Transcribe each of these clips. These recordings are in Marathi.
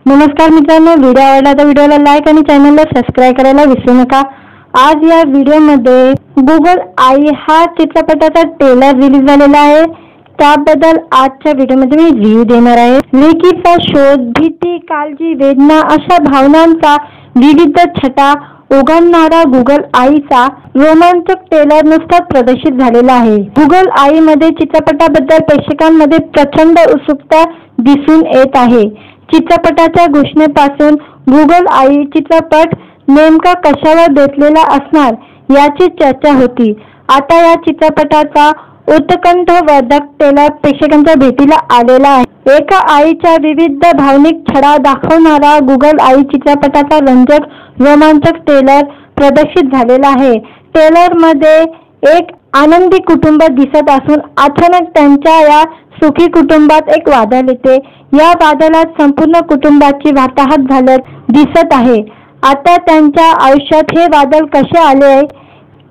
नमस्कार मित्रांनो, व्हिडिओ आवडला तर व्हिडिओला लाईक आणि चॅनलला सबस्क्राइब करायला विसरू नका। आज या व्हिडिओमध्ये गुगल आई हा चित्रपटाचा ट्रेलर रिलीज झालेला आहे। त्याबद्दल आजच्या व्हिडिओमध्ये मी रिव्ह्यू देणार आहे। लेकीचा शोध, भीती, काळजी, वेदना अशा भावनांचा विविध छटा उघडणारा गुगल आईचा रोमांचक ट्रेलर नुकताच प्रदर्शित झालेला आहे। गुगल आई मध्ये चित्रपटाबद्दल प्रेक्षकांमध्ये प्रचंड उत्सुकता दिसून येत आहे। चित्रपटाच्या घोषणेपासून गुगल आई चित्रपट नेमका कशावर बेतलेला असणार याची चर्चा होती। आता या चित्रपटाचा उत्कंठवर्धक ट्रेलर प्रेक्षकांच्या भेटीला आलेला आहे। एका आईच्या विविध भावनिक छडा दाखवणारा गुगल आई चित्रपटाचा रंजक रोमांचक ट्रेलर प्रदर्शित झालेला आहे। ट्रेलर मध्ये एक आनंदी कुटुंब दिसत असून अचानक त्यांच्या या सुखी कुटुंबात एक वादळ येते। या वादळात संपूर्ण कुटुंबाची वाताहत झाल्याचे दिसत आहे। आता त्यांच्या आयुष्यात हे वादळ कसे आले,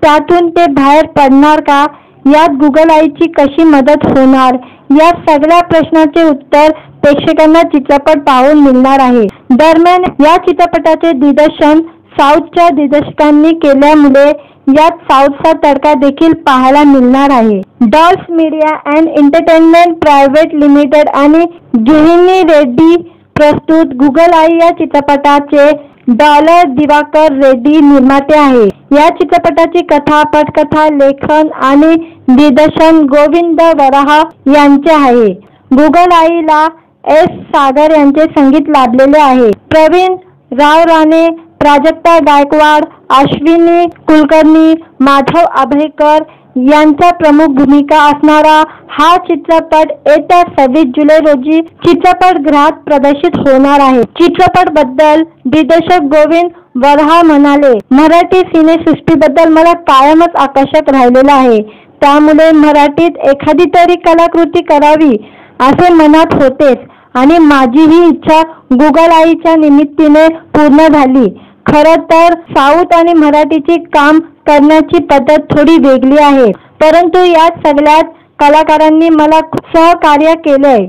त्यातून ते बाहेर पडणार का, यात गुगल आईची कशी मदत होणार, या सगळ्या प्रश्नाचे उत्तर प्रेक्षकांना चित्रपट पाहून मिळणार आहे। दरम्यान या चित्रपटाचे दिग्दर्शन साऊथच्या दिग्दर्शकांनी केल्यामुळे यात साऊथचा तडका देखील पाहायला मिळणार आहे। Dolls media and entertainment private limited आणि गहिनी रेड्डी प्रस्तुत गुगल आई या चित्रपटाचे दिवाकर रेड्डी निर्माते आहे। या चित्रपटाची कथा, पटकथा, लेखन आणि दिग्दर्शन गोविंद वराहा यांचे आहे। गुगल आईला एस सागर यांचे संगीत लाभलेले आहे। प्रवीण राव राणे, प्राजक्ता गायकवाड, अश्विनी कुलकर्णी, माधव अभयकर यांच्या प्रमुख भूमिका असणारा हा चित्रपट येत्या 26 जुलै रोजी चित्रपटगृहात प्रदर्शित होणार आहे। चित्रपट बद्दल दिग्दर्शक गोविंद वराहा म्हणाले, मराठी सिनेसृष्टीबद्दल मला कायमच आकर्षक राहिलेला आहे। त्यामुळे मराठीत एखादी तरी कलाकृती करावी असे मनात होतेच आणि माझी ही इच्छा गुगल आईच्या निमित्ताने पूर्ण झाली। खरं तर साऊथ आणि मराठीची काम करण्याची पद्धत थोडी वेगळी आहे, परंतु या सगळ्यात कलाकारांनी मला सहकार्य केलंय।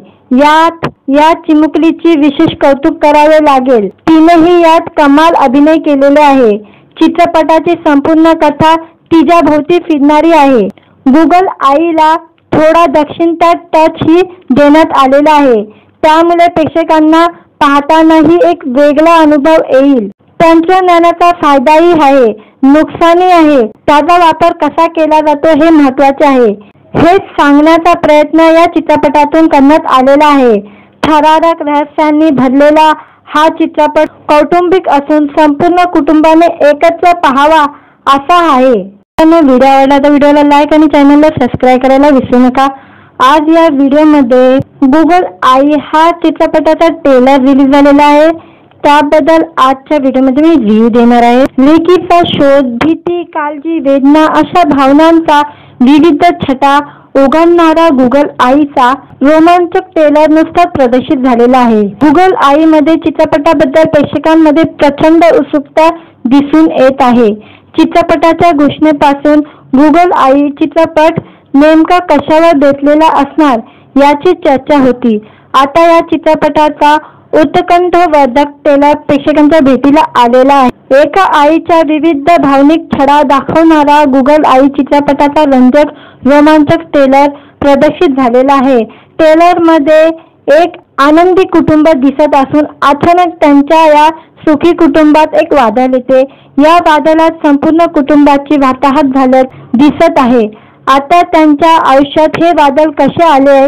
या चिमुकलीची विशेष कौतुक करावे लागेल। तिनेही यात कमाल अभिनय केलेला आहे। चित्रपटाची संपूर्ण कथा तिच्या भोवती फिरणारी आहे। गुगल आईला थोडा दक्षिणता टच ही देण्यात आलेला आहे, त्यामुळे प्रेक्षकांना पाहतानाही एक वेगळा अनुभव येईल। तंत्रज्ञानाचा फायदाही आहे, नुकसानही आहे, त्याचा वापर कसा केला जातो हे महत्त्वाचे आहे, हे सांगण्याचा प्रयत्न या चित्रपटातून करण्यात आलेला आहे। थरारक रहस्यांनी भरलेला हा चित्रपट कौटुंबिक असून संपूर्ण कुटुंबाने एकत्र पाहावा असा आहे। व्हिडिओ आवडला तर व्हिडिओला लाईक आणि चॅनलला सबस्क्राइब करायला विसरू नका। आज या व्हिडिओमध्ये गुगल आई हा चित्रपटाचा ट्रेलर रिलीज झालेला आहे। त्याबद्दल आजच्या व्हिडिओमध्ये मी रिव्ह्यू देणार आहे। लेकीचा शोध, भीती, काळजी, वेदना अशा भावनांचा विविध छटा उघडणारा गुगल आईचा रोमांचक ट्रेलर नुकताच प्रदर्शित झालेला आहे। गुगल आई मध्ये चित्रपटाबद्दल प्रेक्षकांमध्ये प्रचंड उत्सुकता दिसून येत आहे। चित्रपटाच्या घोषणेपासून गुगल आई चित्रपट नेमका कशावर बेतलेला असणार याची चर्चा होती। आता या चित्रपटाचा उत्कंठवर्धक ट्रेलर प्रेक्षकांच्या भेटीला आलेला आहे। एका आईच्या विविध भावनिक छडा दाखवणारा गुगल आई चित्रपटाचा रंजक रोमांचक ट्रेलर प्रदर्शित झालेला आहे। ट्रेलर मध्ये एक आनंदी कुटुंब दिसत असून अचानक त्यांच्या या सुखी कुटुंबात एक वादळ येते। या वादळात संपूर्ण कुटुंबाची वाताहत झाल्याचे दिसत आहे। आता त्यांच्या आयुष्यात हे वादळ कसे आले,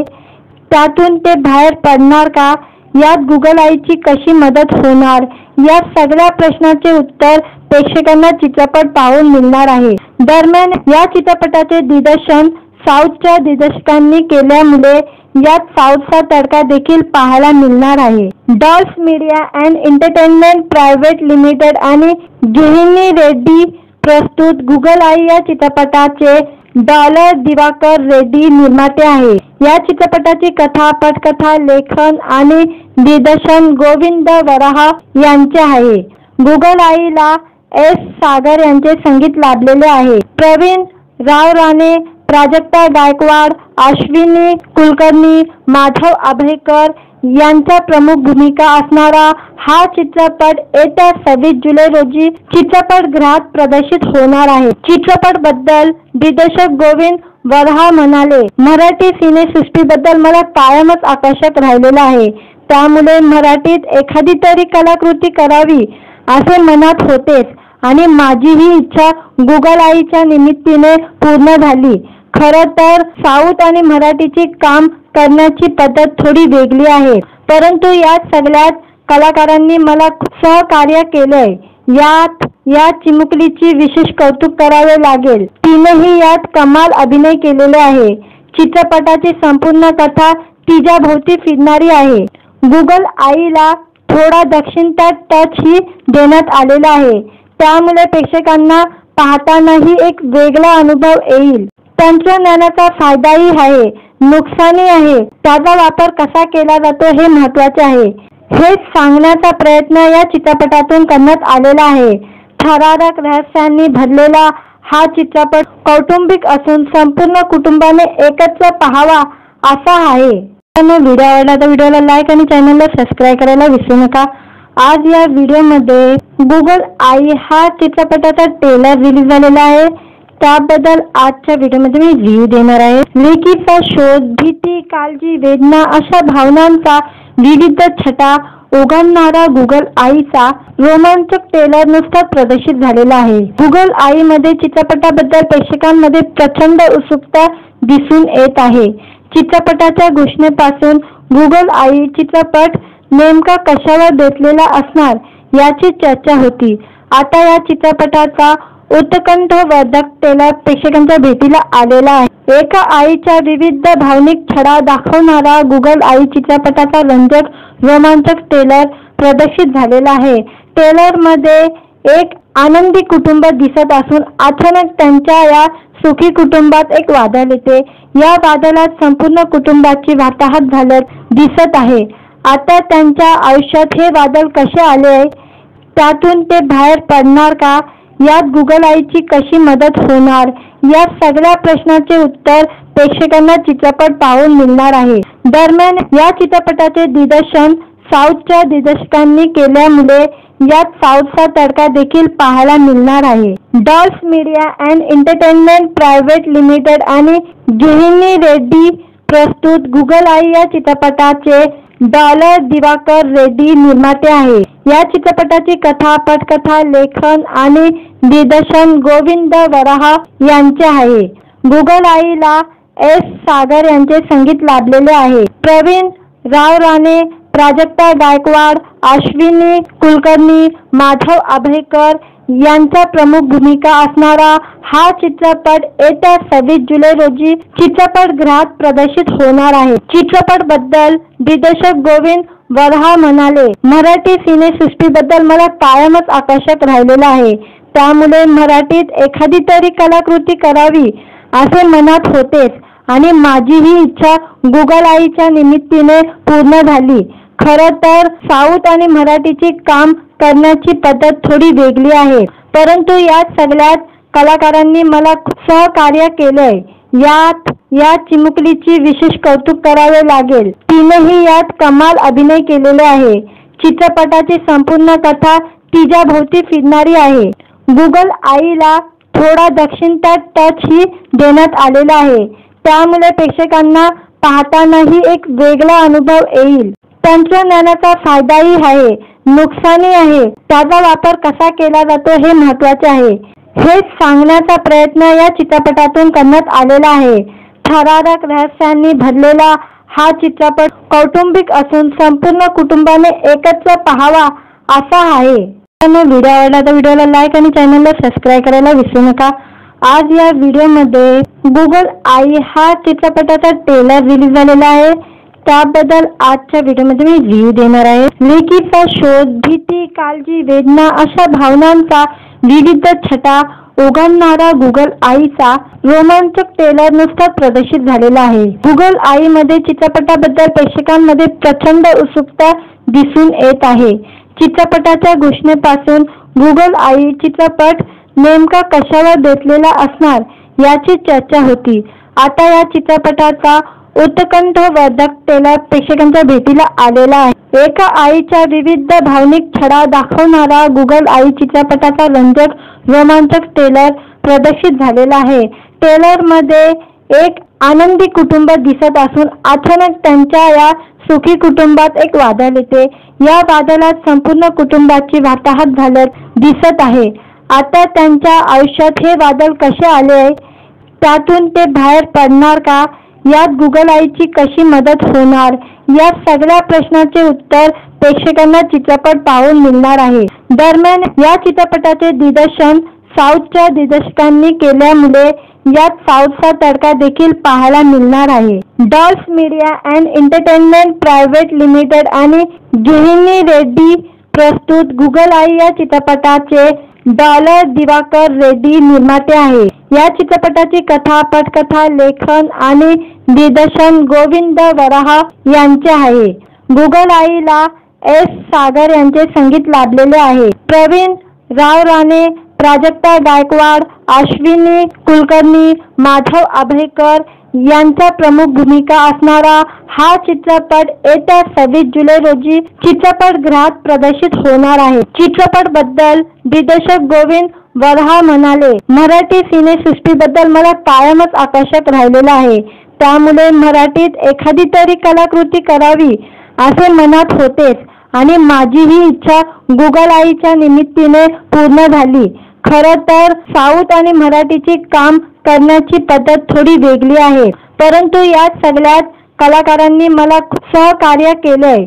त्यातून ते बाहेर पडणार का, यात गुगल आईची कशी मदत होणार, या सगळ्या प्रश्नाचे उत्तर प्रेक्षकांना चित्रपट पाहून मिळणार आहे। दरम्यान या चित्रपटाचे दिग्दर्शन साऊथच्या दिग्दर्शकांनी केल्यामुळे यात साऊथचा तडका देखील पाहायला मिळणार आहे। Dolls media and entertainment private limited आणि गहिनी रेड्डी प्रस्तुत गुगल आई या चित्रपटाचे दिवाकर रेड्डी निर्माते आहे। या चित्रपटाची कथा, पटकथा, लेखन आणि दिग्दर्शन गोविंद वराहा यांचे आहे। गुगल आईला एस सागर यांचे संगीत लाभलेले आहे। प्रवीण राव राणे, प्राजक्ता गायकवाड, अश्विनी कुलकर्णी, माधव अभयकर यांच्या प्रमुख भूमिका असणारा हा चित्रपट येत्या 26 जुलै रोजी चित्रपटगृहात प्रदर्शित होणार आहे. चित्रपटाबद्दल दिग्दर्शक गोविंद वराह म्हणाले, मराठी सिनेसृष्टीबद्दल मला कायमच आकर्षक राहिलेलं आहे. त्यामुळे मराठीत एखादी तरी कलाकृती करावी असे मनात होतेच आणि माझी ही इच्छा गुगल आईच्या निमित्ताने पूर्ण झाली. खरं तर साऊथ आणि मराठीची काम करण्याची पद्धत थोडी वेगळी आहे, परंतु यात सगळ्याच कलाकारांनी मला सहकार्य केलंय. या चिमुकलीची विशेष कौतुक करावे लागेल. तिनेही यात कमाल अभिनय केलेला आहे. चित्रपटाची संपूर्ण कथा तिच्या भोवती फिरणारी आहे. गुगल आईला थोडा दक्षिणता टच ही देण्यात आलेला आहे. त्यामुळे प्रेक्षकांना पाहतानाही एक वेगळा अनुभव येईल. तंत्रज्ञानाचा फायदाही आहे, नुकसानही आहे. त्याचा वापर कसा केला जातो हे महत्त्वाचे आहे. हेच सांगण्याचा प्रयत्न या चित्रपटातून करण्यात आलेला आहे. थरारक रहस्यांनी भरलेला हा चित्रपट कौटुंबिक असून संपूर्ण कुटुंबाने एकत्र पाहावा असा आहे. व्हिडिओ आवडला तर व्हिडिओला लाईक आणि चॅनलला सबस्क्राईब करायला विसरू नका. आज या व्हिडिओमध्ये गुगल आई हा चित्रपटाचा ट्रेलर रिलीज झालेला आहे. त्याबद्दल आजच्या व्हिडिओमध्ये मी रिव्ह्यू देणार आहे. लेकीचा शोध, भीती, काळजी, वेदना अशा भावनांचा विविध छटा उघडणारा गुगल आईचा रोमांचक ट्रेलर नुकताच प्रदर्शित झालेला आहे. गुगल आईमध्ये चित्रपटाबद्दल प्रेक्षकांमध्ये प्रचंड उत्सुकता दिसून येत आहे. चित्रपटाच्या घोषणेपासून गुगल आई चित्रपट नेमका कशावर बेतलेला असणार याची चर्चा होती. आता या चित्रपटाचा उत्कंठवर्धक ट्रेलर प्रेक्षकांच्या भेटीला आलेला आहे. एका आईच्या विविध भावनिक छडा दाखवणारा गुगल आई चित्रपटाचा रंजक रोमांचक ट्रेलर प्रदर्शित झालेला आहे. ट्रेलरमध्ये एक आनंदी कुटुंब दिसत असून अचानक त्यांच्या या सुखी कुटुंबात एक वादळ येते. या वादळात संपूर्ण कुटुंबाची वाताहत झाल्यास दिसत आहे. आता त्यांच्या आयुष्यात हे वादळ कसे आले, त्यातून ते बाहेर पडणार का, यात गुगल आईची कशी मदत होणार, या सगळ्या प्रश्नाचे उत्तर प्रेक्षकांना चित्रपट पाहून मिळणार आहे. दरम्यान या चित्रपटाचे दिग्दर्शन साऊथच्या दिग्दर्शकांनी केल्यामुळे यात साऊथचा तडका देखील पाहायला मिळणार आहे. Dolls media and entertainment private limited आणि गहिनी रेड्डी प्रस्तुत गुगल आई या चित्रपटाचे दिवाकर रेड्डी निर्माते आहे. या चित्रपटाची कथा, पटकथा, लेखन आणि दिग्दर्शन गोविंद वराह यांचे आहे. गुगल आईला एस. सागर यांचे संगीत लाभलेले आहे. प्रवीण राव राणे, प्राजक्ता गायकवाड, अश्विनी कुलकर्णी, माधव अभयकर यांच्या प्रमुख भूमिका असणारा हा चित्रपट येत्या 26 जुलै रोजी चित्रपटगृहात प्रदर्शित होणार आहे. चित्रपटाबद्दल दिग्दर्शक गोविंद वराह म्हणाले, मराठी सिनेसृष्टीबद्दल मला कायमच आकर्षक राहिलेलं आहे. त्यामुळे मराठीत एखादी तरी कलाकृती करावी असे मनात होतेच आणि माझी ही इच्छा गुगल आईच्या निमित्ताने पूर्ण झाली. खरं तर साऊथ आणि मराठीची काम करण्याची पद्धत थोडी वेगळी आहे, परंतु यात सगळ्याच कलाकारांनी मला सहकार्य केलंय. या चिमुकलीची विशेष कौतुक करावे लागेल. तिनेही यात कमाल अभिनय केलेला आहे. चित्रपटाची संपूर्ण कथा तिच्या भोवती फिरणारी आहे. गुगल आईला थोडा दक्षिणता टच ही देण्यात आलेला आहे. त्यामुळे प्रेक्षकांना पाहतानाही एक वेगळा अनुभव येईल. तंत्रज्ञानाचा फायदाही आहे, नुकसानही आहे. त्याचा वापर कसा केला जातो हे महत्त्वाचे आहे. हेच सांगण्याचा प्रयत्न या चित्रपटातून करण्यात आलेला आहे. थरारक रहस्यांनी भरलेला हा चित्रपट कौटुंबिक असून संपूर्ण कुटुंबाने एकत्र पाहावा असा आहे. व्हिडिओ आवडला तर व्हिडिओला लाईक आणि चॅनलला सबस्क्राईब करायला विसरू नका. आज या व्हिडिओमध्ये गुगल आई हा चित्रपटाचा ट्रेलर रिलीज झालेला आहे. त्याबद्दल आजच्या व्हिडिओमध्ये मी रिव्ह्यू देणार आहे. लेकीचा शोध, भीती, काळजी, वेदना अशा भावनांचा विविध छटा उघडणारा गुगल आईचा रोमांचक ट्रेलर नुकताच प्रदर्शित झालेला आहे. गुगल आईमध्ये चित्रपटाबद्दल प्रेक्षकांमध्ये प्रचंड उत्सुकता दिसून येत आहे. चित्रपटाच्या घोषणेपासून गुगल आई चित्रपट नेमका कशावर बेतलेला असणार याची चर्चा होती. आता या चित्रपटाचा उत्कंठवर्धक ट्रेलर प्रेक्षकांच्या भेटीला आलेला आहे। एका आईच्या विविध भावनिक छडा दाखवणारा गुगल आई चित्रपटाचा रंजक रोमांचक ट्रेलर प्रदर्शित झालेला आहे। ट्रेलर मध्ये एक आनंदी कुटुंब दिसत असून अचानक त्यांच्या या सुखी कुटुंबात एक वादळ येते। या वादळात संपूर्ण कुटुंबाची वाताहत झाल्याचे दिसत आहे। आता त्यांच्या आयुष्यात हे वादळ कसे आले, त्यातून ते बाहेर पडणार का, यात गुगल आईची कशी मदत होणार, या सगळ्या प्रश्नाचे उत्तर प्रेक्षकांना चित्रपट पाहून मिळणार आहे। दरम्यान या चित्रपटाचे दिग्दर्शन साऊथच्या दिग्दर्शकांनी केल्यामुळे यात साऊथचा तडका देखील पाहायला मिळणार आहे। Dolls media and entertainment private limited आणि गहिनी रेड्डी प्रस्तुत गुगल आई या चित्रपटाचे दिवाकर रेड्डी निर्माते आहे। या चित्रपटाची कथा, पटकथा, लेखन आणि दिग्दर्शन गोविंद वराहा यांचे आहे। गुगल आईला एस. सागर यांचे संगीत लाभलेले आहे। प्रवीण राव राणे, प्राजक्ता गायकवाड, अश्विनी कुलकर्णी, माधव अभयकर यांच्या प्रमुख भूमिका असणारा हा चित्रपट येत्या 26 जुलै रोजी चित्रपटगृहात प्रदर्शित होणार आहे। चित्रपट बद्दल दिग्दर्शक गोविंद वराहा म्हणाले, मराठी सिनेसृष्टीबद्दल मला कायमच आकर्षक राहिलेला आहे, त्यामुळे मराठीत एखादी तरी कलाकृती करावी असे मनात होतेच आणि माझी ही इच्छा गुगल आईच्या निमित्ताने पूर्ण झाली। खरं तर साऊथ आणि मराठीची काम करण्याची पद्धत थोडी वेगळी आहे, परंतु यात सगळ्यात कलाकारांनी मला सहकार्य केलंय।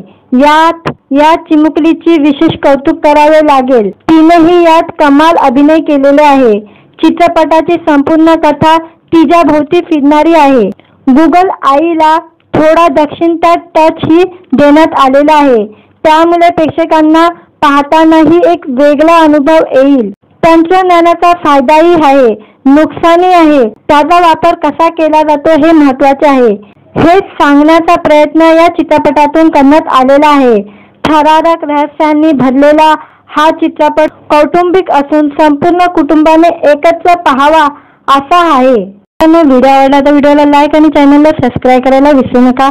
या चिमुकलीची विशेष कौतुक करावे लागेल, तिनेही यात कमाल अभिनय केलेला आहे। चित्रपटाची संपूर्ण कथा तिच्या भोवती फिरणारी आहे। गुगल आईला थोडा दक्षिणता टच ही देण्यात आलेला आहे, त्यामुळे प्रेक्षकांना पाहतानाही एक वेगळा अनुभव येईल। तंत्रज्ञानाचा फायदाही आहे, नुकसानही आहे, त्याचा वापर कसा केला जातो हे महत्त्वाचे आहे, हे सांगण्याचा प्रयत्न या चित्रपटातून करण्यात आलेला आहे। थरारक रहस्यांनी भरलेला हा चित्रपट कौटुंबिक असून संपूर्ण कुटुंबाने एकत्र पाहावा असा आहे। व्हिडिओ आवडला तर व्हिडिओला लाईक आणि चॅनलला सबस्क्राईब करायला विसरू नका।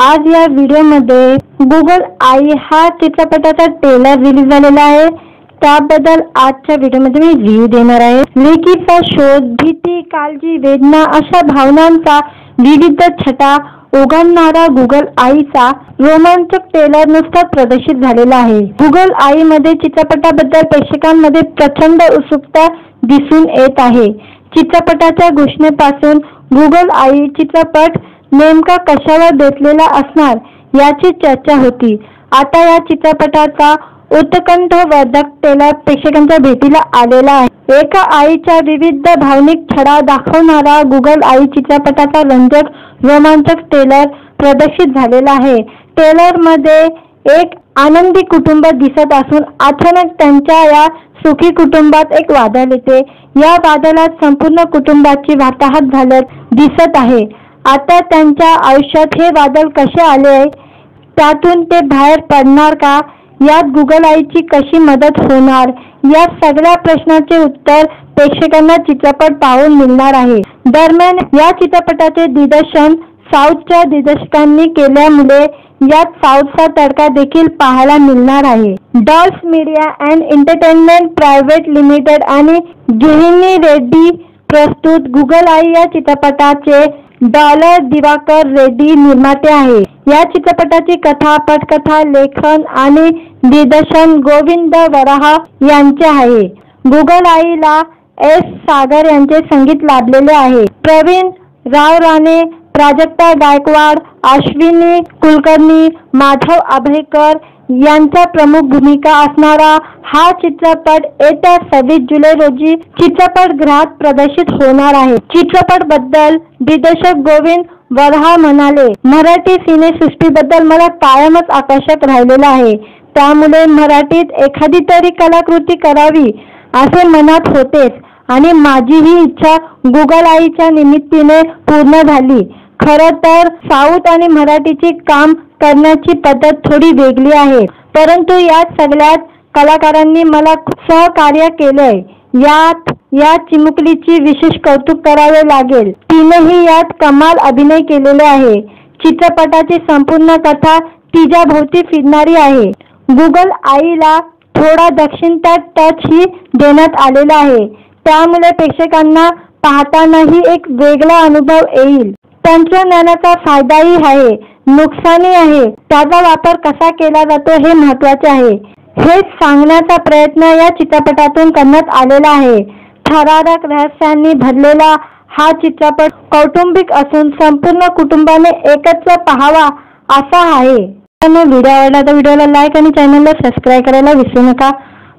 आज या व्हिडिओमध्ये गुगल आई हा चित्रपटाचा ट्रेलर रिलीज झालेला आहे, त्याबद्दल आजच्या व्हिडिओमध्ये मी रिव्ह्यू देणार आहे। लेकीचा शोध, भीती, काळजी, वेदना अशा भावनांचा विविध छटा उघडणारा गुगल आईचा रोमांचक ट्रेलर नुकताच प्रदर्शित झालेला आहे। गुगल आई मध्ये चित्रपटाबद्दल प्रेक्षकांमध्ये प्रचंड उत्सुकता दिसून येत आहे। चित्रपटाच्या घोषणेपासून गुगल आई चित्रपट नेमका कशावर बेतलेला असणार याची चर्चा होती। आता या चित्रपटाचा उत्कंठवर्धक ट्रेलर प्रेक्षकांच्या भेटीला आलेला आहे। एका आईच्या विविध भावनिक छडा दाखवणारा गुगल आई चित्रपटाचा रंजक रोमांचक ट्रेलर प्रदर्शित झालेला आहे। ट्रेलर मध्ये एक आनंदी कुटुंब दिसत असून अचानक त्यांच्या या सुखी कुटुंबात एक वादळ येते। या वादळात संपूर्ण कुटुंबाची वाताहत झाल्याचे दिसत आहे। आता त्यांच्या आयुष्यात हे वादळ कसे आले, त्यातून ते बाहेर पडणार का, यात गुगल आईची कशी मदत होणार, या सगळ्या प्रश्नाचे उत्तर प्रेक्षकांना चित्रपट पाहून मिळणार आहे। दरम्यान या चित्रपटाचे दिग्दर्शन साऊथच्या दिग्दर्शकांनी केल्यामुळे यात साऊथचा तडका देखील पाहायला मिळणार आहे। Dolls media and entertainment private limited आणि गहिनी रेड्डी प्रस्तुत गुगल आई या चित्रपटाचे दिवाकर रेड्डी निर्माते आहे। या चित्रपटाची कथा, पटकथा, लेखन आणि दिग्दर्शन गोविंद वराहा यांचे आहे। गुगल आईला एस. सागर यांचे संगीत लाभलेले आहे। प्रवीण राव राणे, प्राजक्ता गायकवाड, अश्विनी कुलकर्णी, माधव अभयकर यांच्या प्रमुख भूमिका असणारा हा चित्रपट येत्या 26 जुलै रोजी चित्रपटगृहात प्रदर्शित होणार आहे। चित्रपट बद्दल दिग्दर्शक गोविंद वराहा म्हणाले, मराठी सिनेसृष्टीबद्दल मला कायमच आकर्षक राहिलेला आहे, त्यामुळे मराठीत एखादी तरी कलाकृती करावी असे मनात होतेच आणि माझी ही इच्छा गुगल आईच्या निमित्ताने पूर्ण झाली। खरं तर साऊथ आणि मराठीची काम करण्याची पद्धत थोडी वेगळी आहे, परंतु यात सगळ्यात कलाकारांनी मला सहकार्य केलंय। या चिमुकलीची विशेष कौतुक करावे लागेल. तिनेही यात कमाल अभिनय केलेले आहे. चित्रपटाची संपूर्ण कथा तिच्याभोवती फिरणारी आहे. गुगल आईला थोडा दक्षिणता टच ही देण्यात आलेला आहे. त्यामुळे प्रेक्षकांना पाहतानाही एक वेगळा अनुभव येईल. तंत्रज्ञानाचा फायदाही आहे, नुकसानही आहे. त्याचा वापर कसा केला जातो हे महत्त्वाचे आहे. हे सांगण्याचा प्रयत्न या चित्रपटातून करण्यात आलेला आहे. थरारक रहस्यांनी भरलेला हा चित्रपट कौटुंबिक असून संपूर्ण कुटुंबाने एकत्र पाहावा असा आहे. व्हिडिओ आवडला तर व्हिडिओला लाईक आणि चॅनलला सबस्क्राईब करायला विसरू नका.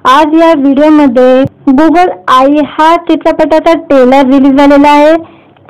आज या व्हिडिओमध्ये गुगल आई हा चित्रपटाचा ट्रेलर रिलीज झालेला आहे.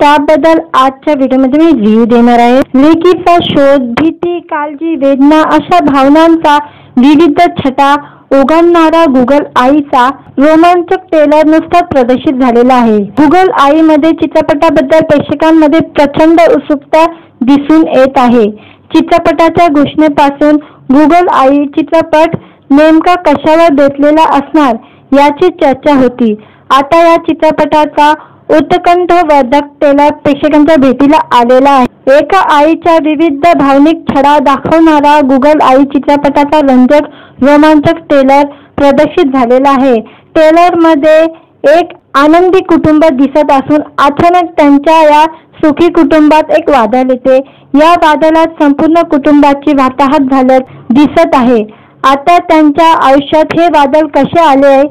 त्याबद्दल आजच्या व्हिडिओमध्ये मी रिव्ह्यू देणार आहे. लेकीचा शोध, भीती, काळजी, वेदना अशा भावनांचा विविध छटा ओघाळणारा गुगल आईचा रोमांचक ट्रेलर नुकताच प्रदर्शित झालेला आहे. गुगल आईमध्ये चित्रपटाबद्दल प्रेक्षकांमध्ये प्रचंड उत्सुकता दिसून येत आहे. चित्रपटाच्या घोषणेपासून गुगल आई चित्रपट नेमका कशावर बेतलेला असणार याची चर्चा होती. आता या चित्रपटाचा उत्कंठवर्धक ट्रेलर प्रेक्षकांच्या भेटीला आलेला आहे. एका आईच्या विविध भावनिक छडा दाखवणारा गुगल आई चित्रपटाचा रंजक रोमांचक ट्रेलर प्रदर्शित झालेला आहे. ट्रेलरमध्ये एक आनंदी कुटुंब दिसत असून अचानक त्यांच्या या सुखी कुटुंबात एक वादळ येते. या वादळात संपूर्ण कुटुंबाची वाताहत झाल्याचे दिसत आहे. आता त्यांच्या आयुष्यात हे वादळ कसे आले,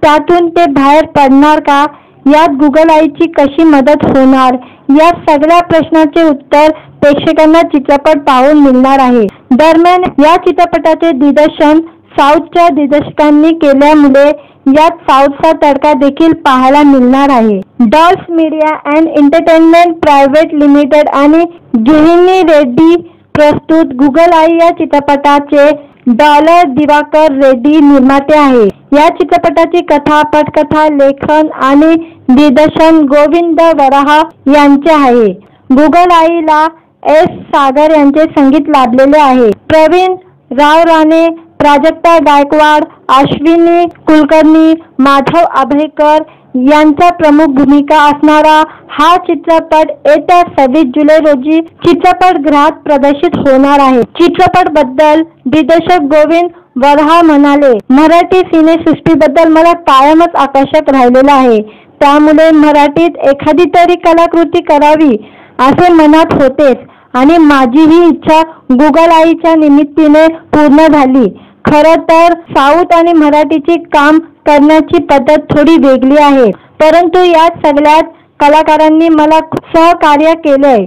त्यातून ते बाहेर पडणार का, यात गुगल आईची कशी मदत होणार, या सगळ्या प्रश्नाचे उत्तर प्रेक्षकांना चित्रपट पाहून मिळणार आहे. दरम्यान या चित्रपटाचे दिग्दर्शन साऊथच्या दिग्दर्शकांनी केल्यामुळे यात साऊथचा तडका देखील पाहायला मिळणार आहे. Dolls media and entertainment private limited आणि गिहिनी रेड्डी प्रस्तुत गुगल आई या चित्रपटाचे डॉलर दिवाकर रेड्डी निर्माते आहे. या चित्रपटाची कथा, पटकथा, लेखन आणि दिग्दर्शन गोविंद वराह यांचे आहे. गुगल आईला एस. सागर यांचे संगीत लाभलेले आहे. प्रवीण राव राणे, प्राजक्ता गायकवाड, अश्विनी कुलकर्णी, माधव अभयकर यांच्या प्रमुख भूमिका असणारा हा चित्रपट येत्या 26 जुलै रोजी चित्रपटगृहात प्रदर्शित होणार आहे. चित्रपट बद्दल दिग्दर्शक गोविंद वराह म्हणाले, मराठी सिनेसृष्टीबद्दल मला कायमच आकर्षक राहिलेला आहे. त्यामुळे मराठीत एखादी तरी कलाकृती करावी असे मनात होतेच आणि माझी ही इच्छा गुगल आईच्या निमित्ताने पूर्ण झाली. खरं तर साऊथ आणि मराठीची काम करण्याची पद्धत थोडी वेगळी आहे, परंतु यात सगळ्यात कलाकारांनी मला सहकार्य केलंय.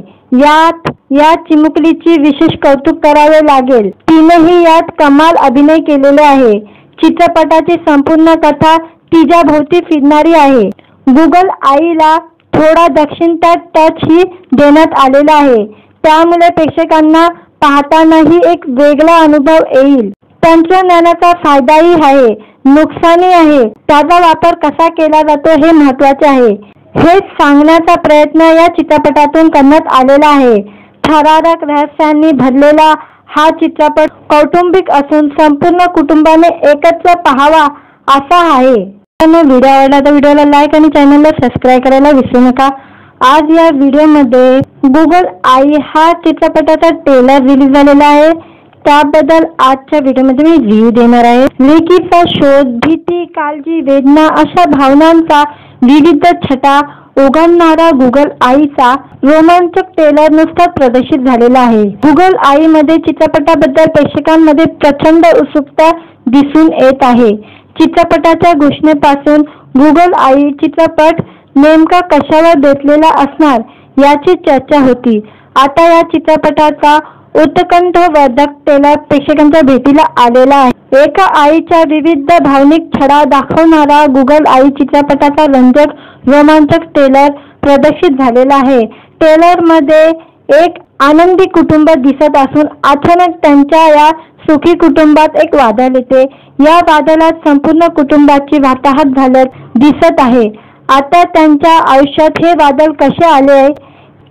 या चिमुकलीची विशेष कौतुक करावे लागेल. तिनेही यात कमाल अभिनय केलेले आहे. चित्रपटाची संपूर्ण कथा तिच्याभोवती फिरणारी आहे. गुगल आईला थोडा दक्षिणता टच ही देण्यात आलेला आहे. त्यामुळे प्रेक्षकांना पाहतानाही एक वेगळा अनुभव येईल. तंत्रज्ञानाचा फायदाही आहे, नुकसानही आहे. त्याचा वापर कसा केला जातो हे महत्त्वाचे आहे. हे सांगण्याचा प्रयत्न या चित्रपटातून करण्यात आलेला आहे. थरारक रहस्यांनी भरलेला हा चित्रपट कौटुंबिक असून संपूर्ण कुटुंबाने एकत्र पाहावा असा आहे. व्हिडिओ आवडला तर व्हिडिओला लाईक आणि चॅनलला सबस्क्राईब करायला विसरू नका. आज या व्हिडिओमध्ये गुगल आई हा चित्रपटाचा ट्रेलर रिलीज झालेला आहे. त्याबद्दल आजच्या व्हिडिओमध्ये मी रिव्ह्यू देणार आहे. लेकीचा शोध, भीती, काळजी, वेदना अशा भावनांचा विविध छटा ओघाळणारा गुगल आईचा रोमांचक ट्रेलर नुकताच प्रदर्शित झालेला आहे. गुगल आईमध्ये चित्रपटाबद्दल प्रेक्षकांमध्ये प्रचंड उत्सुकता दिसून येत आहे. चित्रपटाच्या घोषणेपासून गुगल आई चित्रपट नेमका कशावर बेतलेला असणार याची चर्चा होती. आता या चित्रपटाचा उत्कंठवर्धक ट्रेलर प्रेक्षकांच्या भेटीला आलेला आहे. एका आईच्या विविध भावनिक छडा दाखवणारा गुगल आई चित्रपटाचा रंजक रोमांचक ट्रेलर प्रदर्शित झालेला आहे. ट्रेलरमध्ये एक आनंदी कुटुंब दिसत असून अचानक त्यांच्या या सुखी कुटुंबात एक वादळ येते. या वादळात संपूर्ण कुटुंबाची वाताहत झाल्याचे दिसत आहे. आता त्यांच्या आयुष्यात हे वादळ कसे आले,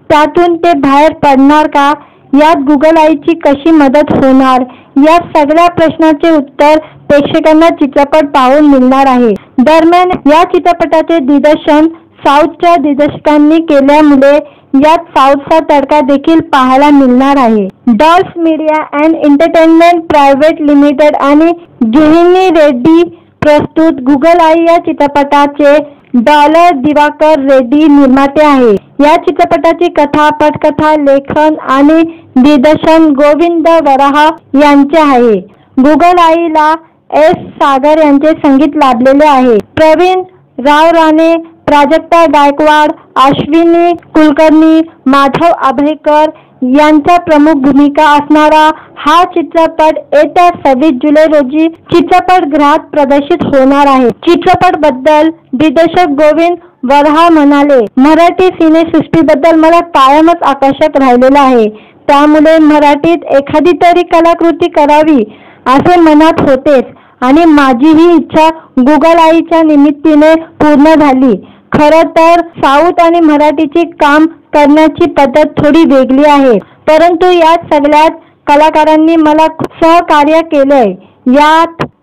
त्यातून ते बाहेर पडणार का, यात गुगल आईची कशी मदत होणार, या सगळ्या प्रश्नाचे उत्तर प्रेक्षकांना चित्रपट पाहून मिळणार आहे. दरम्यान या चित्रपटाचे दिग्दर्शन साऊथच्या दिग्दर्शकांनी केल्यामुळे यात साऊथचा तडका देखील पाहायला मिळणार आहे. Dolls media and entertainment private limited आणि गिहिनी रेड्डी प्रस्तुत गुगल आई या चित्रपटाचे दिवाकर रेड्डी निर्माते आहे. या चित्रपटाची कथा, पटकथा, लेखन आणि दिग्दर्शन गोविंद वराहा यांचे आहे. गुगल आईला एस. सागर यांचे संगीत लाभलेले आहे. प्रवीण राव राणे, प्राजक्ता गायकवाड, अश्विनी कुलकर्णी, माधव आभेकर यांच्या प्रमुख भूमिका असणारा हा चित्रपट येत्या 26 जुलै रोजी चित्रपटगृहात प्रदर्शित होणार आहे. चित्रपट बद्दल दिग्दर्शक गोविंद वराहा म्हणाले, मराठी सिनेसृष्टीबद्दल मला कायमच आकर्षक राहिलेलं आहे. त्यामुळे मराठीत एखादी तरी कलाकृती करावी असे मनात होतेच आणि माझी ही इच्छा गुगल आईच्या निमित्ताने पूर्ण झाली. खरं तर साऊथ आणि मराठीची काम करण्याची पद्धत थोडी वेगळी आहे, परंतु यात सगळ्यात कलाकारांनी मला सहकार्य केलंय.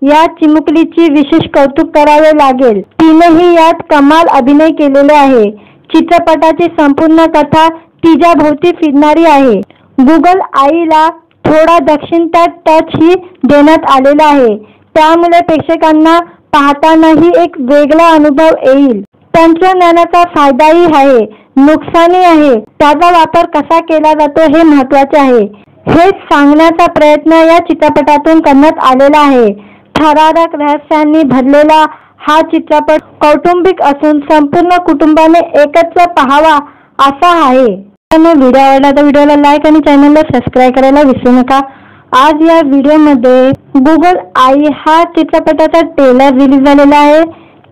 या चिमुकलीची विशेष कौतुक करावे लागेल. तिनेही यात कमाल अभिनय केलेला आहे. चित्रपटाची संपूर्ण कथा तिच्या भोवती फिरणारी आहे. गुगल आईला थोडा दक्षिणता टच ही देण्यात आलेला आहे. त्यामुळे प्रेक्षकांना पाहतानाही एक वेगळा अनुभव येईल. तंत्रज्ञानाचा फायदाही आहे, नुकसानही आहे. त्याचा वापर कसा केला जातो हे महत्त्वाचे आहे. हे सांगण्याचा प्रयत्न या चित्रपटातून करण्यात आलेला आहे. थरारक रहस्यांनी भरलेला हा चित्रपट कौटुंबिक असून संपूर्ण कुटुंबाने एकत्र पाहावा असा आहे. व्हिडिओ आवडला तर व्हिडिओला लाईक आणि चॅनलला सबस्क्राईब करायला विसरू नका. आज या व्हिडिओमध्ये गुगल आई हा चित्रपटाचा ट्रेलर रिलीज झालेला आहे.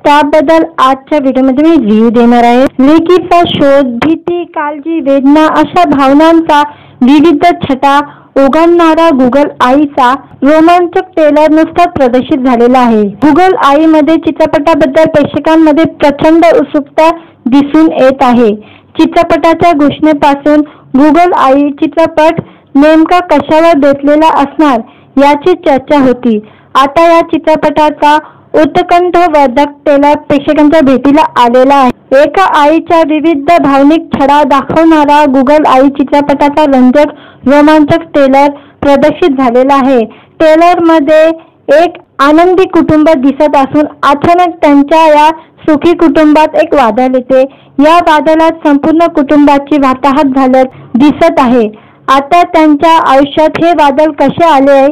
त्याबद्दल आजच्या व्हिडिओमध्ये मी रिव्ह्यू देणार आहे. लेकीचा शोध, भीती, काळजी, वेदना अशा भावनांचा विविध छटा उघडणारा गुगल आईचा रोमांचक ट्रेलर नुकताच प्रदर्शित झालेला आहे. गुगल आईमध्ये चित्रपटाबद्दल प्रेक्षकांमध्ये प्रचंड उत्सुकता दिसून येत आहे. चित्रपटाच्या घोषणेपासून गुगल आई चित्रपट नेमका कशावर बेतलेला असणार याची चर्चा होती. आता या चित्रपटाचा उत्कंठवर्धक ट्रेलर प्रेक्षकांच्या भेटीला आलेला आहे. एका आईच्या विविध भावनिक छडा दाखवणारा गुगल आई चित्रपटाचा रंजक रोमांचक ट्रेलर प्रदर्शित झालेला आहे. ट्रेलरमध्ये एक आनंदी कुटुंब दिसत असून अचानक त्यांच्या या सुखी कुटुंबात एक वादळ येते. या वादळात संपूर्ण कुटुंबाची वाताहत झाल्याचे दिसत आहे. आता त्यांच्या आयुष्यात हे वादळ कसे आले,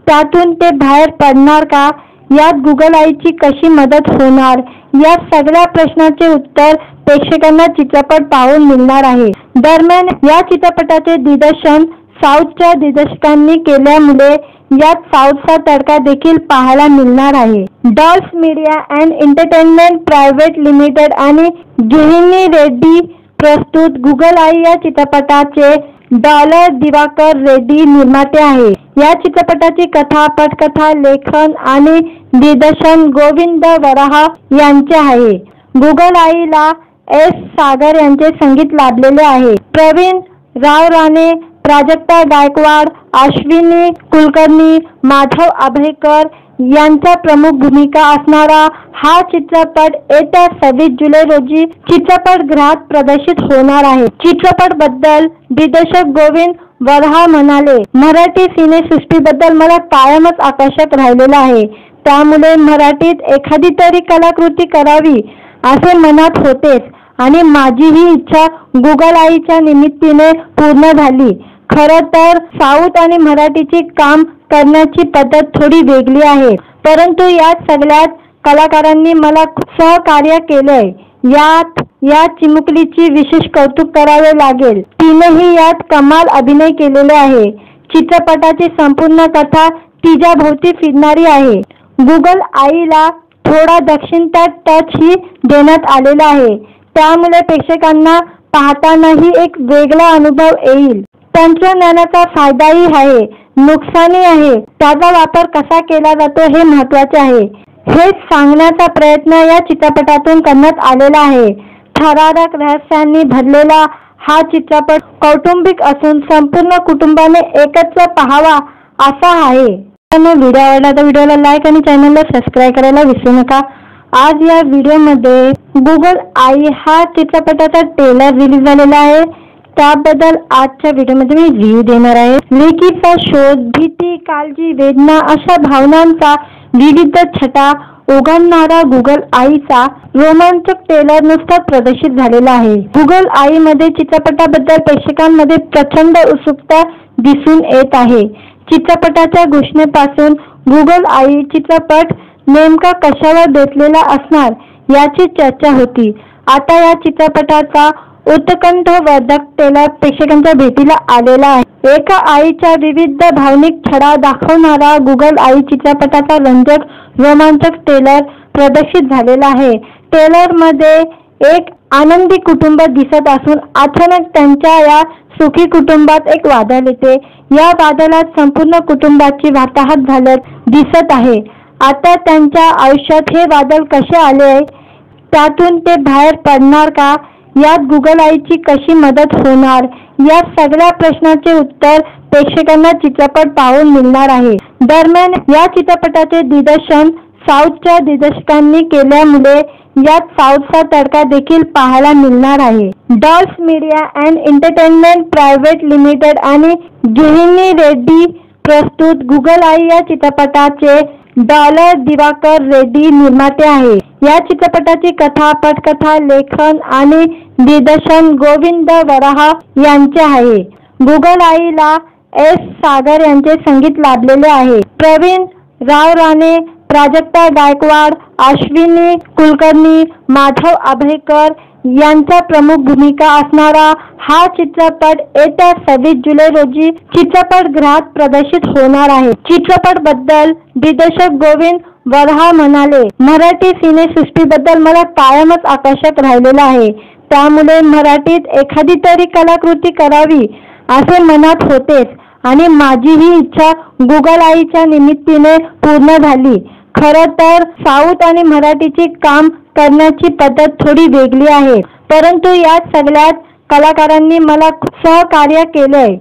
त्यातून ते बाहेर पडणार का, यात गुगल आईची कशी मदत होणार, या सगळ्या प्रश्नाचे उत्तर प्रेक्षकांना चित्रपट पाहून मिळणार आहे. दरम्यान या चित्रपटाचे दिग्दर्शन साऊथच्या दिग्दर्शकांनी केल्यामुळे यात साऊथचा तडका देखील पाहायला मिळणार आहे. Dolls media and entertainment private limited आणि गिहिनी रेड्डी प्रस्तुत गुगल आई या चित्रपटाचे दिवाकर रेड्डी निर्माते आहे. या चित्रपटाची कथा, पटकथा, लेखन आणि दिग्दर्शन गोविंद वराहा यांचे आहे. गुगल आईला एस. सागर यांचे संगीत लाभलेले आहे. प्रवीण राव राणे, प्राजक्ता गायकवाड, अश्विनी कुलकर्णी, माधव आभेकर यांच्या प्रमुख भूमिका असणारा हा चित्रपट येत्या 26 जुलै रोजी चित्रपटगृहात प्रदर्शित होणार आहे. चित्रपट बद्दल दिग्दर्शक गोविंद वराहा म्हणाले, मराठी सिनेसृष्टीबद्दल मला कायमच आकर्षक राहिलेलं आहे. त्यामुळे मराठीत एखादी तरी कलाकृती करावी असे मनात होतेच आणि माझी ही इच्छा गुगल आईच्या निमित्ताने पूर्ण झाली. खरं तर साऊथ आणि मराठीची काम करण्याची पद्धत थोडी वेगळी आहे, परंतु यात सगळ्यात कलाकारांनी मला सहकार्य केलंय. या चिमुकलीची विशेष कौतुक करावे लागेल. तिनेही यात कमाल अभिनय केलेला आहे. चित्रपटाची संपूर्ण कथा तिच्या भोवती फिरणारी आहे. गुगल आईला थोडा दक्षिणता टच ही देण्यात आलेला आहे. त्यामुळे प्रेक्षकांना पाहतानाही एक वेगळा अनुभव येईल. तंत्रज्ञानाचा फायदाही आहे, नुकसानही आहे. त्याचा वापर कसा केला जातो हे महत्त्वाचे आहे. हे सांगण्याचा प्रयत्न या चित्रपटातून करण्यात आलेला आहे. थरारक रहस्यांनी भरलेला हा चित्रपट कौटुंबिक असून संपूर्ण कुटुंबाने एकत्र पाहावा असा आहे. व्हिडिओ आवडला तर व्हिडिओला लाईक आणि चॅनलला सबस्क्राईब करायला विसरू नका. आज या व्हिडिओमध्ये गुगल आई हा चित्रपटाचा ट्रेलर रिलीज झालेला आहे. त्याबद्दल आजच्या व्हिडिओमध्ये मी रिव्ह्यू देणार आहे. लेकीचा शोध, भीती, काळजी, वेदना अशा भावनांचा विविध छटा उघडणारा गुगल आईचा रोमांचक ट्रेलर नुकताच प्रदर्शित झालेला आहे. गुगल आई मध्ये चित्रपटाबद्दल प्रेक्षकांमध्ये प्रचंड उत्सुकता दिसून येत आहे. चित्रपटाच्या घोषणेपासून गुगल आई चित्रपट नेमका कशावर बेतलेला असणार याची चर्चा होती. आता या चित्रपटाचा उत्कंठवर्धक ट्रेलर प्रेक्षकांच्या भेटीला आलेला आहे. एका आईच्या विविध भावनिक छडा दाखवणारा गुगल आई चित्रपटाचा रंजक रोमांचक ट्रेलर प्रदर्शित झालेला आहे. ट्रेलर मध्ये एक आनंदी कुटुंब दिसत असून अचानक त्यांच्या या सुखी कुटुंबात एक वादळ येते. या वादळात संपूर्ण कुटुंबाची वाताहत झाल्यास दिसत आहे. आता त्यांच्या आयुष्यात हे वादळ कसे आले, त्यातून ते बाहेर पडणार का, यात गुगल आईची कशी मदत होणार, या सगळ्या प्रश्नाचे उत्तर प्रेक्षकांना चित्रपट पाहून मिळणार आहे. दरम्यान या चित्रपटाचे दिग्दर्शन साऊथच्या दिग्दर्शकांनी केल्यामुळे यात साऊथचा तडका देखील पाहायला मिळणार आहे. Dolls media and entertainment private limited आणि गहिनी रेड्डी प्रस्तुत गुगल आई या चित्रपटाचे दिवाकर रेड्डी निर्माते आहे. या चित्रपटाची कथा, पटकथा, लेखन आणि दिग्दर्शन गोविंद वराहा यांचे आहे. गुगल आईला एस. सागर यांचे संगीत लाभलेले आहे. प्रवीण राव राणे, प्राजक्ता गायकवाड, अश्विनी कुलकर्णी, माधव आभेकर यांच्या प्रमुख भूमिका असणारा हा चित्रपट येत्या 26 जुलै रोजी चित्रपटगृहात प्रदर्शित होणार आहे. चित्रपट बद्दल दिग्दर्शक गोविंद वराहा म्हणाले, मराठी सिनेसृष्टीबद्दल मला कायमच आकर्षक राहिलेलं आहे. त्यामुळे मराठीत एखादी तरी कलाकृती करावी असे मनात होतेच आणि माझी ही इच्छा गुगल आईच्या निमित्ताने पूर्ण झाली. खरं तर साऊथ आणि मराठीची काम करण्याची पद्धत थोडी वेगळी आहे, परंतु यात सगळ्यात कलाकारांनी मला सहकार्य केलंय.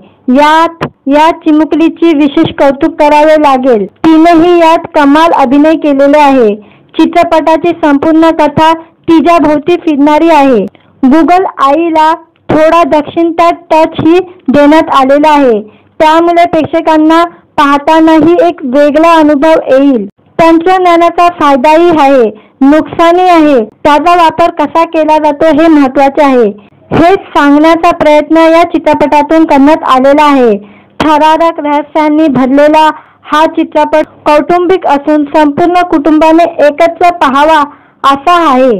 या चिमुकलीची विशेष कौतुक करावे लागेल. तिनेही यात कमाल अभिनय केलेले आहे. चित्रपटाची संपूर्ण कथा तिच्या भोवती फिरणारी आहे. गुगल आईला थोडा दक्षिणता टच ही देण्यात आलेला आहे. त्यामुळे प्रेक्षकांना पाहतानाही एक वेगळा अनुभव येईल. तंत्रज्ञानाचा फायदाही आहे, नुकसानही आहे. त्याचा वापर कसा केला जातो हे महत्त्वाचे आहे. हे सांगण्याचा प्रयत्न या चित्रपटातून करण्यात आलेला आहे. थरारक रहस्यांनी भरलेला हा चित्रपट कौटुंबिक असून संपूर्ण कुटुंबाने एकत्र पाहावा असा आहे.